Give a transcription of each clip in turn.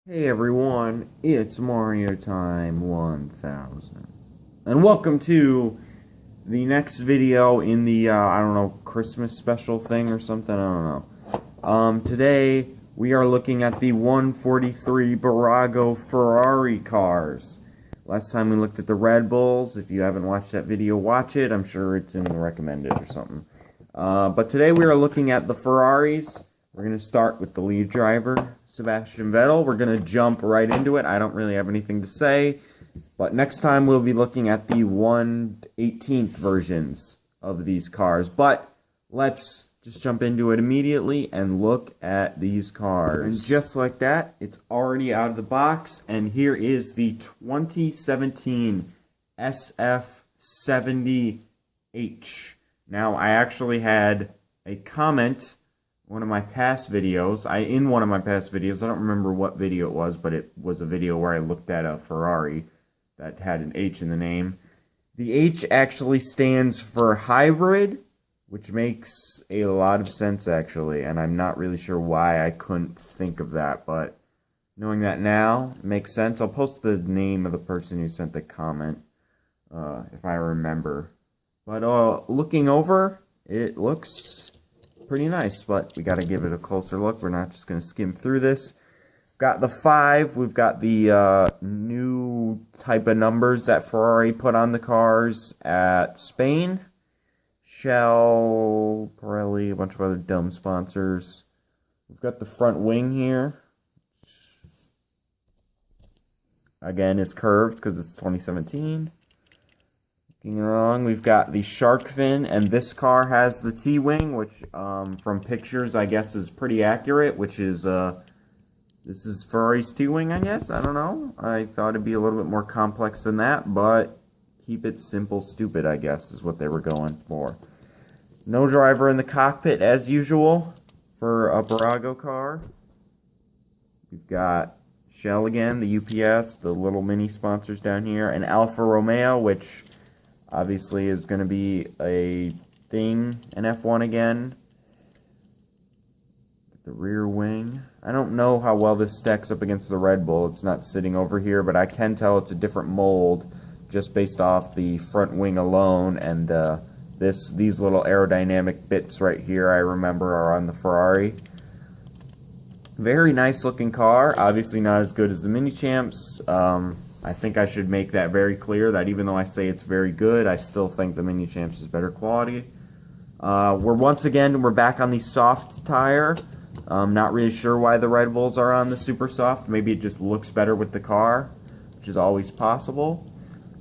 Hey everyone, it's Mario Time 1000. And welcome to the next video in the, I don't know, Christmas special thing or something, I don't know. Today, we are looking at the 143 Bburago Ferrari cars. Last time we looked at the Red Bulls. If you haven't watched that video, watch it. I'm sure it's in the recommended or something. But today we are looking at the Ferraris. We're going to start with the lead driver, Sebastian Vettel. We're going to jump right into it. I don't really have anything to say. But next time we'll be looking at the 1/18th versions of these cars. But let's just jump into it immediately and look at these cars. And just like that, it's already out of the box. And here is the 2017 SF70H. Now, I actually had a comment one of my past videos. In one of my past videos, I don't remember what video it was, but it was a video where I looked at a Ferrari that had an H in the name. The H actually stands for hybrid, which makes a lot of sense actually, and I'm not really sure why I couldn't think of that, but knowing that now, it makes sense. I'll post the name of the person who sent the comment, if I remember. But looking over, it looks pretty nice, but we got to give it a closer look. We're not just going to skim through this. Got the 5. We've got the new type of numbers that Ferrari put on the cars at Spain. Shell, Pirelli, a bunch of other dumb sponsors. We've got the front wing here. Again, is curved because it's 2017. Looking wrong, we've got the shark fin, and this car has the T-wing, which from pictures I guess is pretty accurate, which is this is Ferrari's T-wing, I guess. I don't know. I thought it'd be a little bit more complex than that, but keep it simple, stupid, I guess, is what they were going for. No driver in the cockpit as usual for a Bburago car. We've got Shell again, the UPS, the little mini sponsors down here, and Alfa Romeo, which obviously is going to be a thing in F1 again. The rear wing. I don't know how well this stacks up against the Red Bull. It's not sitting over here, but I can tell it's a different mold just based off the front wing alone. And these little aerodynamic bits right here, I remember, are on the Ferrari. Very nice looking car. Obviously not as good as the Mini Champs. I think I should make that very clear that even though I say it's very good, I still think the Mini Champs is better quality. We're back on the soft tire. Not really sure why the Red Bulls are on the super soft. Maybe it just looks better with the car, which is always possible.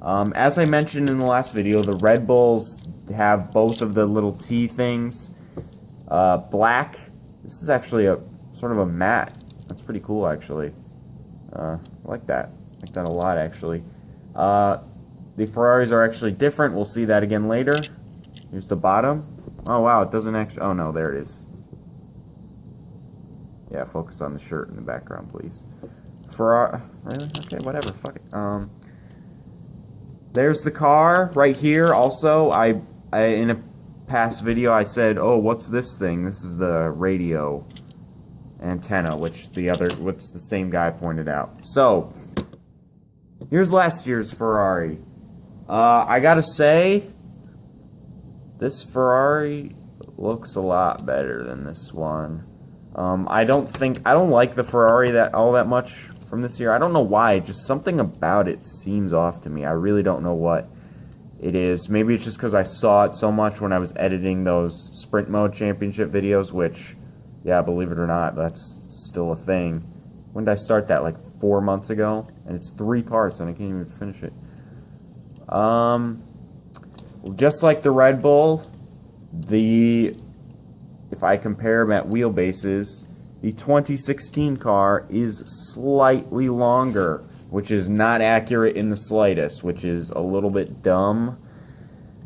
As I mentioned in the last video, the Red Bulls have both of the little T things. Black. This is actually a sort of a matte. That's pretty cool, actually. I like that. I like that a lot, actually. The Ferraris are actually different. We'll see that again later. Here's the bottom. Oh, wow, it doesn't actually... Oh, no, there it is. Yeah, focus on the shirt in the background, please. Ferrari... Really? Okay, whatever. Fuck it. There's the car right here. Also, I in a past video, I said, oh, what's this thing? This is the radio antenna, which the same guy pointed out. So... here's last year's Ferrari. I gotta say, this Ferrari looks a lot better than this one. I don't like the Ferrari all that much from this year. I don't know why, just something about it seems off to me. I really don't know what it is. Maybe it's just because I saw it so much when I was editing those Sprint Mode Championship videos, which, yeah, believe it or not, that's still a thing. When did I start that? Like 4 months ago, and it's 3 parts, and I can't even finish it. Just like the Red Bull, if I compare them at wheelbases, the 2016 car is slightly longer, which is not accurate in the slightest, which is a little bit dumb,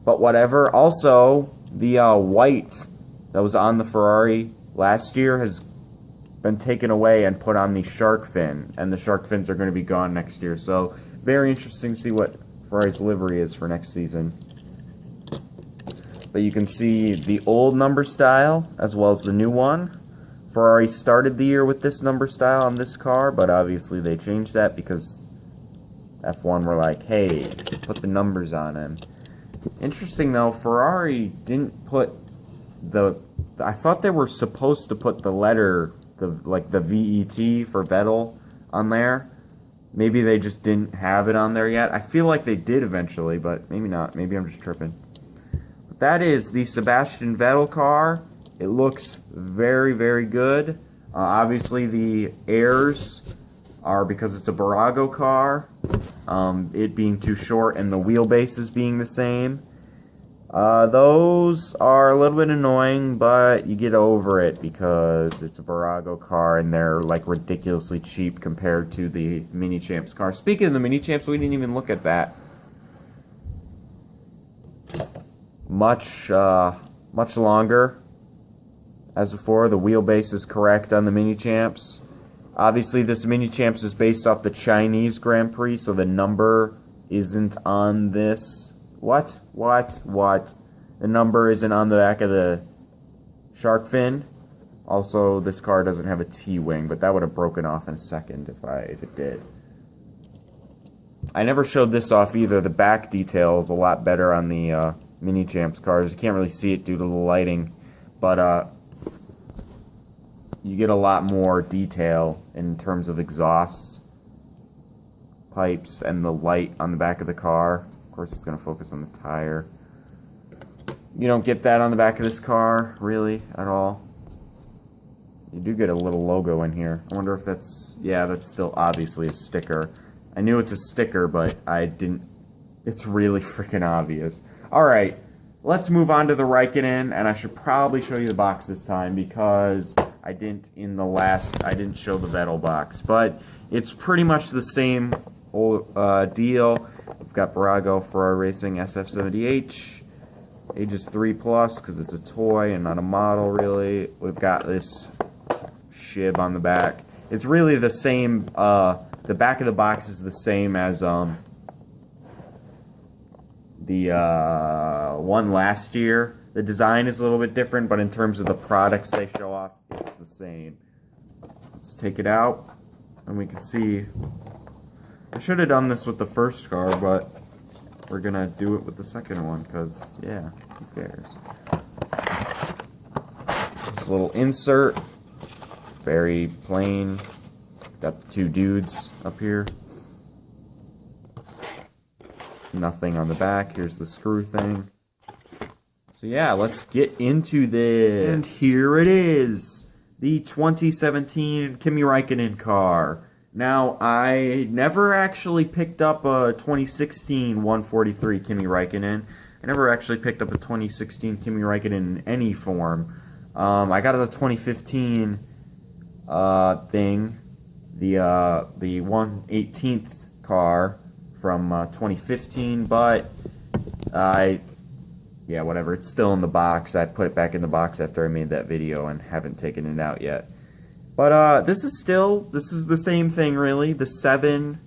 but whatever. Also, the white that was on the Ferrari last year has been taken away and put on the shark fin, and the shark fins are going to be gone next year, so very interesting to see what Ferrari's livery is for next season. But you can see the old number style as well as the new one. Ferrari started the year with this number style on this car, but obviously they changed that because F1 were like, hey, put the numbers on him. Interesting though, Ferrari didn't put I thought they were supposed to put the letter, the VET for Vettel on there. Maybe they just didn't have it on there yet. I feel like they did eventually, but maybe not. Maybe I'm just tripping. But that is the Sebastian Vettel car. It looks very, very good. Obviously, the airs are because it's a Bburago car. It being too short and the wheelbases being the same. Those are a little bit annoying, but you get over it because it's a Bburago car and they're like ridiculously cheap compared to the Mini Champs car. Speaking of the Mini Champs, we didn't even look at that. Much longer. As before, the wheelbase is correct on the Mini Champs. Obviously, this Mini Champs is based off the Chinese Grand Prix, so the number isn't on this. What? The number isn't on the back of the shark fin. Also, this car doesn't have a T-wing, but that would have broken off in a second if it did. I never showed this off either. The back detail is a lot better on the Mini Champs cars. You can't really see it due to the lighting, but you get a lot more detail in terms of exhausts, pipes, and the light on the back of the car. Of course, it's going to focus on the tire. You don't get that on the back of this car, really, at all. You do get a little logo in here. I wonder if that's... Yeah, that's still obviously a sticker. I knew it's a sticker, but I didn't... It's really freaking obvious. Alright, let's move on to the Räikkönen, and I should probably show you the box this time, because I didn't show the Vettel box. But it's pretty much the same deal. We've got Bburago Ferrari Racing SF70H, ages 3+, because it's a toy and not a model, really. We've got this shib on the back. It's really the same, the back of the box is the same as the one last year. The design is a little bit different, but in terms of the products they show off, it's the same. Let's take it out, and we can see... I should have done this with the first car, but we're gonna do it with the second one, because, yeah, who cares? Just a little insert, very plain. Got the two dudes up here. Nothing on the back. Here's the screw thing. So yeah, let's get into this. And here it is, the 2017 Kimi Räikkönen car. Now, I never actually picked up a 2016 143 Kimi Räikkönen. I never actually picked up a 2016 Kimi Räikkönen in any form. I got the 2015 thing, the 1/18th car from 2015, but yeah, whatever. It's still in the box. I put it back in the box after I made that video and haven't taken it out yet. But this is the same thing, really. The 7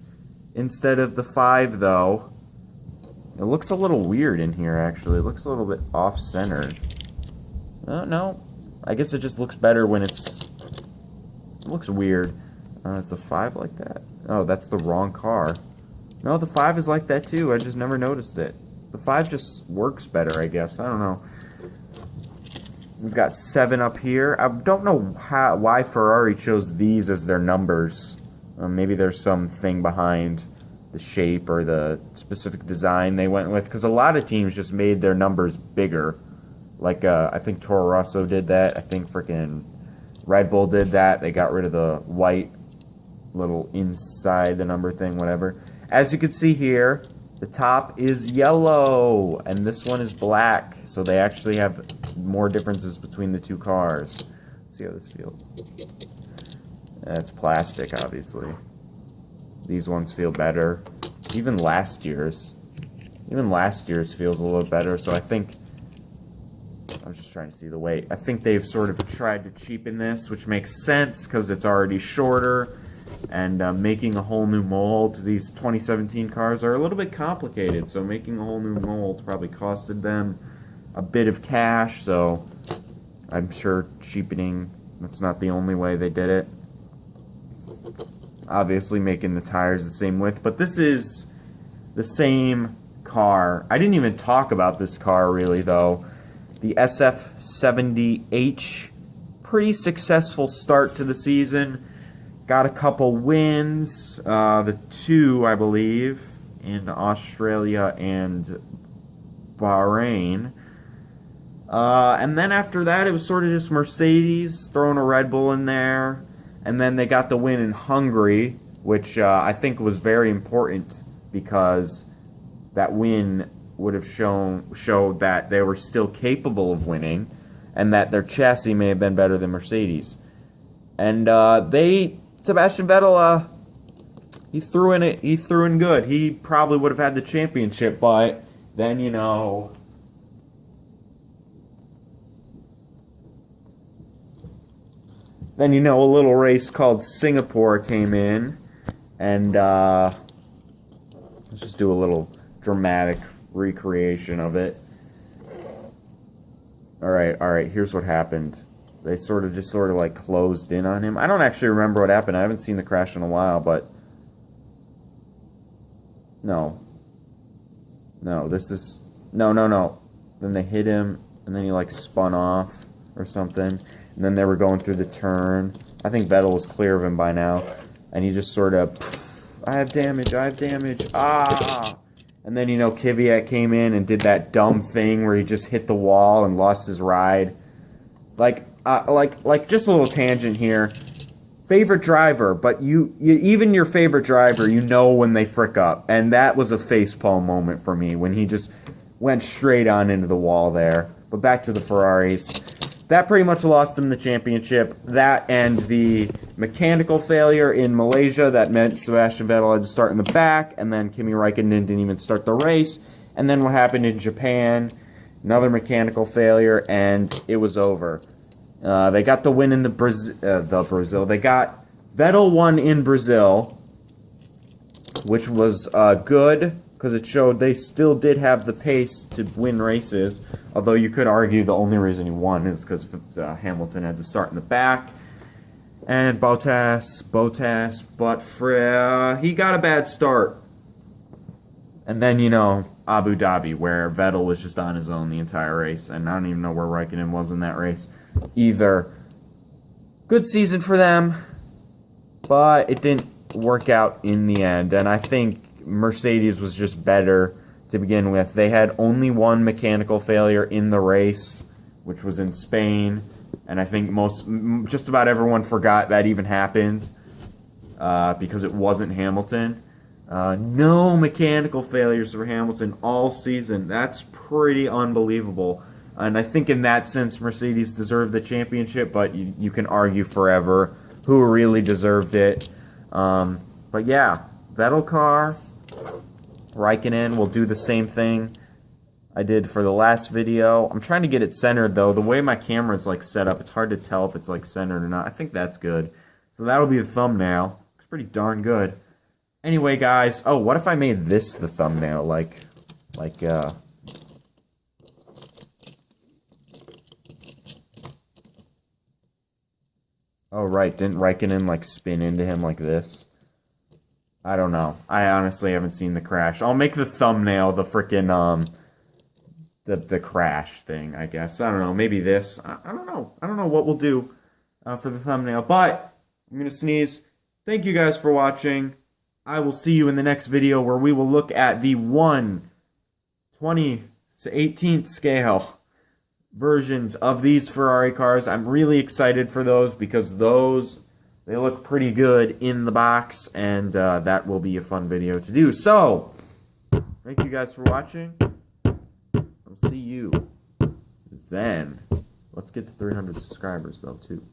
instead of the 5, though. It looks a little weird in here, actually. It looks a little bit off-centered. No. I guess it just looks better when it's... It looks weird. Is the 5 like that? Oh, that's the wrong car. No, the 5 is like that, too. I just never noticed it. The 5 just works better, I guess. I don't know. We've got 7 up here. I don't know why Ferrari chose these as their numbers. Maybe there's something behind the shape or the specific design they went with. Because a lot of teams just made their numbers bigger. Like, I think Toro Rosso did that. I think freaking Red Bull did that. They got rid of the white little inside the number thing, whatever. As you can see here, the top is yellow, and this one is black, so they actually have more differences between the two cars. Let's see how this feels. It's plastic, obviously. These ones feel better. Even last year's feels a little better, so I think... I'm just trying to see the weight. I think they've sort of tried to cheapen this, which makes sense, because it's already shorter. And making a whole new mold, these 2017 cars are a little bit complicated, so making a whole new mold probably costed them a bit of cash, so I'm sure cheapening That's not the only way they did it. Obviously making the tires the same width, but this is the same car. I didn't even talk about this car really though. The SF70H, pretty successful start to the season. Got a couple wins, the two I believe in Australia and Bahrain. And then after that it was sort of just Mercedes throwing a Red Bull in there. And then they got the win in Hungary, which I think was very important because that win would have showed that they were still capable of winning and that their chassis may have been better than Mercedes. And Sebastian Vettel, he threw in good. He probably would have had the championship, but then, you know, a little race called Singapore came in, and let's just do a little dramatic recreation of it. All right, here's what happened. They sort of like closed in on him. I don't actually remember what happened. I haven't seen the crash in a while, but no, this is no. Then they hit him, and then he like spun off or something. And then they were going through the turn. I think Vettel was clear of him by now. And he just sort of, I have damage. Ah! And then, Kvyat came in and did that dumb thing where he just hit the wall and lost his ride. Like just a little tangent here. Favorite driver, but even your favorite driver, when they frick up. And that was a facepalm moment for me when he just went straight on into the wall there. But back to the Ferraris. That pretty much lost him the championship. That and the mechanical failure in Malaysia that meant Sebastian Vettel had to start in the back, and then Kimi Räikkönen didn't even start the race. And then what happened in Japan, another mechanical failure, and it was over. They got the win in Brazil. They got Vettel won in Brazil, which was good, because it showed they still did have the pace to win races. Although you could argue the only reason he won is because Hamilton had to start in the back. And Bottas, but he got a bad start. And then, Abu Dhabi, where Vettel was just on his own the entire race. And I don't even know where Räikkönen was in that race either. Good season for them, but it didn't work out in the end. And I think Mercedes was just better to begin with. They had only one mechanical failure in the race, which was in Spain, and I think just about everyone forgot that even happened because it wasn't Hamilton. No mechanical failures for Hamilton all season. That's pretty unbelievable. And I think in that sense, Mercedes deserved the championship, but you can argue forever who really deserved it. But yeah, Vettel car, Räikkönen will do the same thing I did for the last video. I'm trying to get it centered though. The way my camera is like set up, it's hard to tell if it's like centered or not. I think that's good. So that'll be the thumbnail. It's pretty darn good. Anyway, guys. Oh, what if I made this the thumbnail? Oh, right. Didn't Räikkönen like spin into him like this? I don't know. I honestly haven't seen the crash. I'll make the thumbnail the frickin' the crash thing, I guess. I don't know. Maybe this. I don't know. I don't know what we'll do for the thumbnail. But I'm going to sneeze. Thank you guys for watching. I will see you in the next video where we will look at the 1/20/18th scale versions of these Ferrari cars. I'm really excited for those because they look pretty good in the box, and that will be a fun video to do. So, thank you guys for watching. I'll see you then. Let's get to 300 subscribers, though, too.